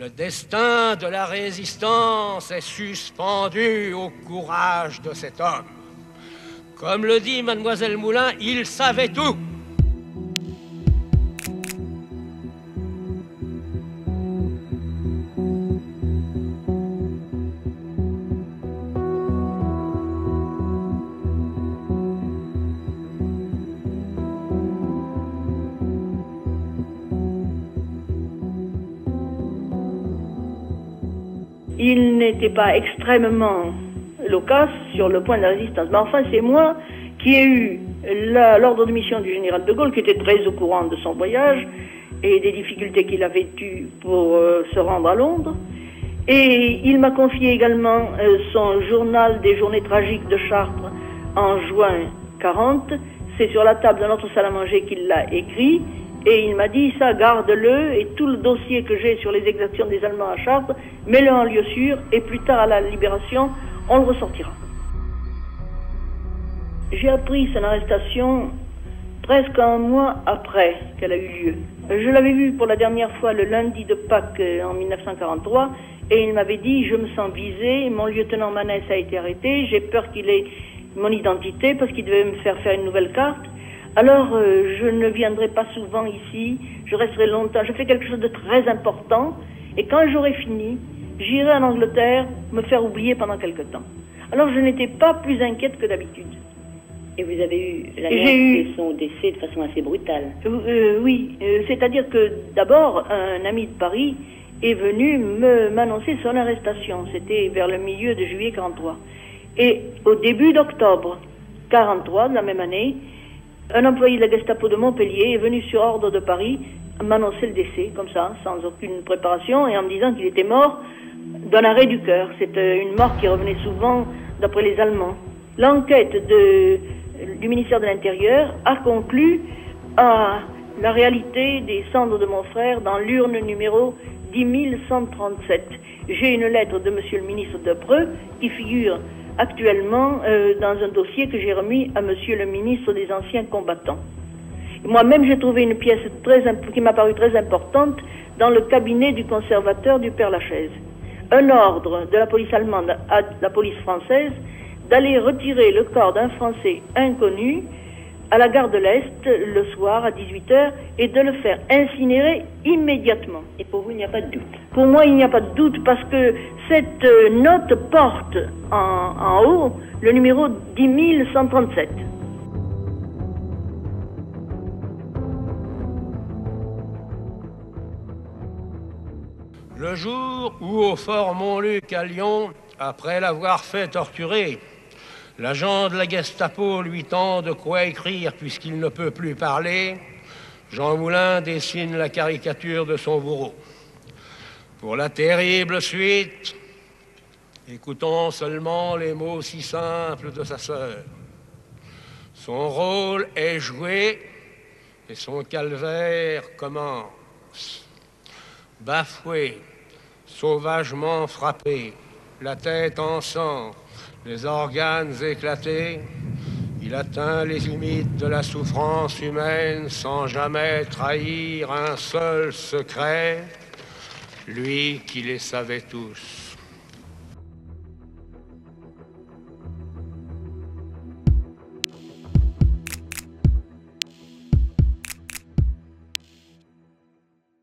Le destin de la résistance est suspendu au courage de cet homme. Comme le dit Mademoiselle Moulin, il savait tout. Il n'était pas extrêmement loquace sur le point de la résistance. Mais enfin, c'est moi qui ai eu l'ordre de mission du général de Gaulle, qui était très au courant de son voyage et des difficultés qu'il avait eues pour se rendre à Londres. Et il m'a confié également son journal des journées tragiques de Chartres en juin 40. C'est sur la table de notre salle à manger qu'il l'a écrit. Et il m'a dit, ça, garde-le, et tout le dossier que j'ai sur les exactions des Allemands à Chartres, mets-le en lieu sûr, et plus tard à la Libération, on le ressortira. J'ai appris son arrestation presque un mois après qu'elle a eu lieu. Je l'avais vu pour la dernière fois le lundi de Pâques en 1943, et il m'avait dit, je me sens visé, mon lieutenant Manès a été arrêté, j'ai peur qu'il ait mon identité, parce qu'il devait me faire une nouvelle carte. Alors, je ne viendrai pas souvent ici, je resterai longtemps, je fais quelque chose de très important, et quand j'aurai fini, j'irai en Angleterre me faire oublier pendant quelque temps. Alors, je n'étais pas plus inquiète que d'habitude. Et vous avez eu l'annonce de son décès de façon assez brutale. Oui, c'est-à-dire que d'abord, un ami de Paris est venu m'annoncer son arrestation. C'était vers le milieu de juillet 43. Et au début d'octobre 43, de la même année, un employé de la Gestapo de Montpellier est venu sur ordre de Paris m'annoncer le décès, comme ça, sans aucune préparation, et en me disant qu'il était mort d'un arrêt du cœur. C'est une mort qui revenait souvent d'après les Allemands. L'enquête du ministère de l'Intérieur a conclu à la réalité des cendres de mon frère dans l'urne numéro 10137. J'ai une lettre de monsieur le ministre de Preux qui figure actuellement dans un dossier que j'ai remis à monsieur le ministre des Anciens Combattants. Moi-même, j'ai trouvé une pièce qui m'a paru très importante dans le cabinet du conservateur du Père Lachaise. Un ordre de la police allemande à la police française d'aller retirer le corps d'un Français inconnu à la gare de l'Est le soir à 18h et de le faire incinérer immédiatement. Et pour vous, il n'y a pas de doute? Pour moi, il n'y a pas de doute parce que cette note porte en haut le numéro 10137. Le jour où, au fort Montluc à Lyon, après l'avoir fait torturer, l'agent de la Gestapo lui tend de quoi écrire puisqu'il ne peut plus parler, Jean Moulin dessine la caricature de son bourreau. Pour la terrible suite, écoutons seulement les mots si simples de sa sœur. Son rôle est joué et son calvaire commence. Bafoué, sauvagement frappé, la tête en sang, les organes éclatés, il atteint les limites de la souffrance humaine sans jamais trahir un seul secret, lui qui les savait tous.